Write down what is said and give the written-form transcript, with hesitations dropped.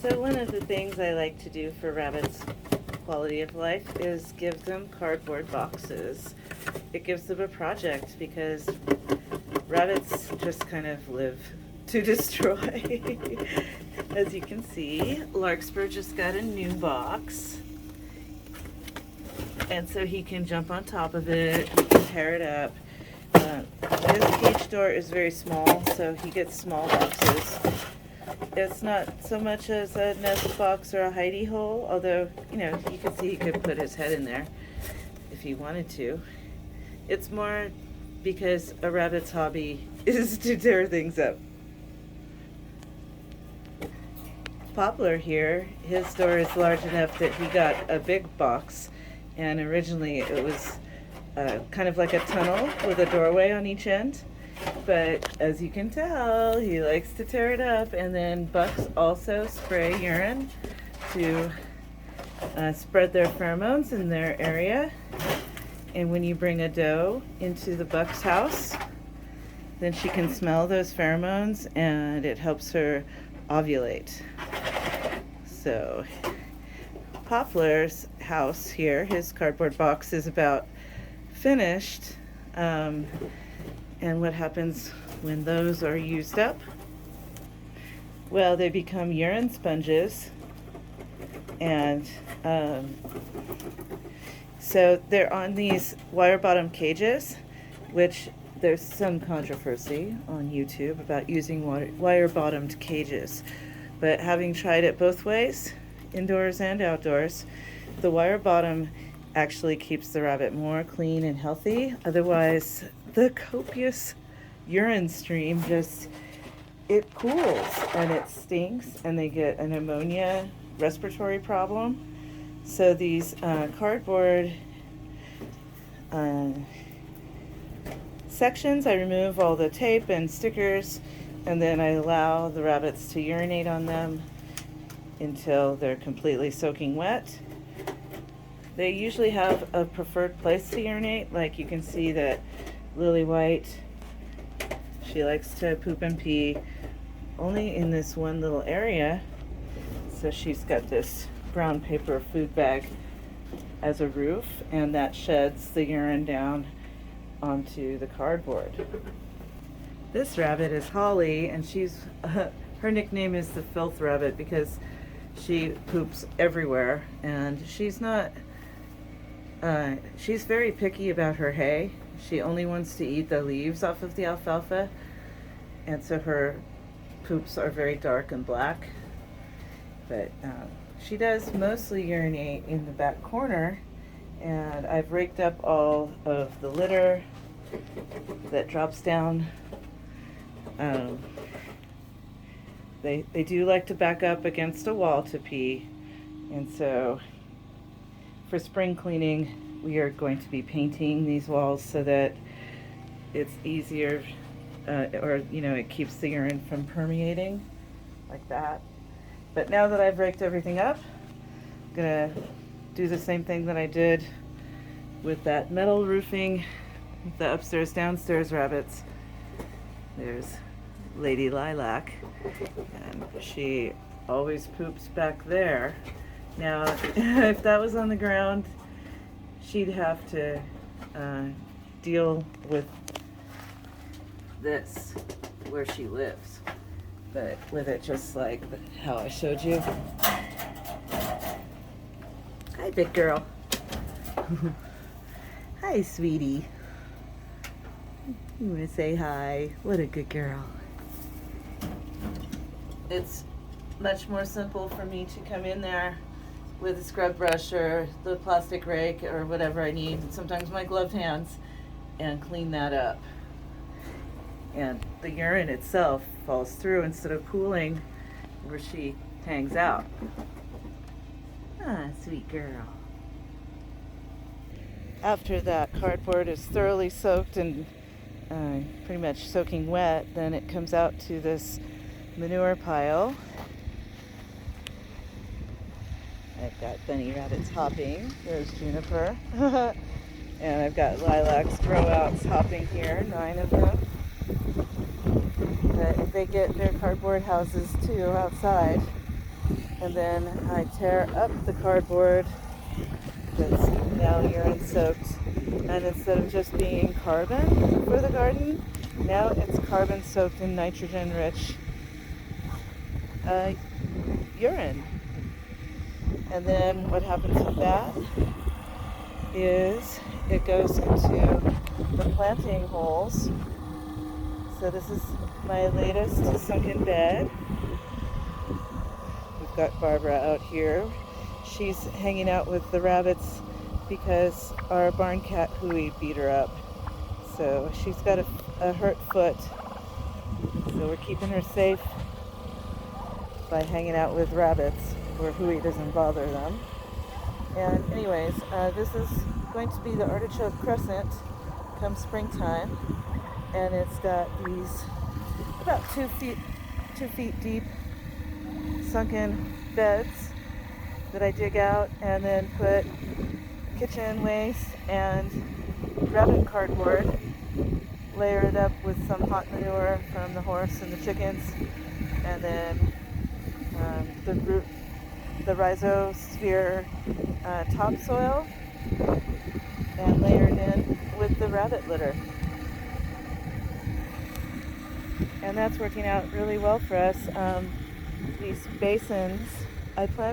So one of the things I like to do for rabbits' quality of life is give them cardboard boxes. It gives them a project because rabbits just kind of live to destroy. As you can see, Larkspur just got a new box. And so he can jump on top of it, he can tear it up. His cage door is very small, so he gets small boxes. It's not so much as a nest box or a hidey hole, although, you can see he could put his head in there if he wanted to. It's more because a rabbit's hobby is to tear things up. Poplar here, his door is large enough that he got a big box, and originally it was kind of like a tunnel with a doorway on each end. But as you can tell, he likes to tear it up, and then bucks also spray urine to spread their pheromones in their area. And when you bring a doe into the buck's house, then she can smell those pheromones and it helps her ovulate. So Poplar's house here, his cardboard box, is about finished. And what happens when those are used up? Well, they become urine sponges. And so they're on these wire-bottom cages, which there's some controversy on YouTube about using wire-bottomed cages. But having tried it both ways, indoors and outdoors, the wire bottom actually keeps the rabbit more clean and healthy. Otherwise, the copious urine stream it cools and it stinks, and they get a pneumonia respiratory problem. So these cardboard sections, I remove all the tape and stickers, and then I allow the rabbits to urinate on them until they're completely soaking wet. They usually have a preferred place to urinate. Like you can see that Lily White, she likes to poop and pee only in this one little area. So she's got this brown paper food bag as a roof, and that sheds the urine down onto the cardboard. This rabbit is Holly, and her nickname is the filth rabbit because she poops everywhere, and she's very picky about her hay. She only wants to eat the leaves off of the alfalfa, and so her poops are very dark and black. But she does mostly urinate in the back corner, and I've raked up all of the litter that drops down. They do like to back up against a wall to pee, and so for spring cleaning we are going to be painting these walls so that it's easier, it keeps the urine from permeating like that. But now that I've raked everything up, I'm gonna do the same thing that I did with that metal roofing, the upstairs downstairs rabbits. There's Lady Lilac, and she always poops back there. Now, if that was on the ground, she'd have to deal with this where she lives. But with it just like how I showed you. Hi, big girl. Hi, sweetie. You want to say hi? What a good girl. It's much more simple for me to come in there with a scrub brush or the plastic rake or whatever I need, and sometimes my gloved hands, and clean that up. And the urine itself falls through instead of pooling where she hangs out. Ah, sweet girl. After that cardboard is thoroughly soaked and pretty much soaking wet, then it comes out to this manure pile. I've got bunny rabbits hopping. There's Juniper. And I've got lilacs, grow-outs hopping here, 9 of them. But they get their cardboard houses too outside. And then I tear up the cardboard that's now urine soaked, and instead of just being carbon for the garden, now it's carbon soaked in nitrogen rich urine. And then what happens with that is it goes into the planting holes. So this is my latest sunken bed. We've got Barbara out here. She's hanging out with the rabbits because our barn cat Hui beat her up. So she's got a hurt foot. So we're keeping her safe by hanging out with rabbits where Hui doesn't bother them. And anyways, this is going to be the artichoke crescent come springtime. And it's got these about 2 feet deep sunken beds that I dig out and then put kitchen waste and rabbit cardboard, layer it up with some hot manure from the horse and the chickens, and then the rhizosphere topsoil, and layered in with the rabbit litter. And that's working out really well for us. These basins, I plan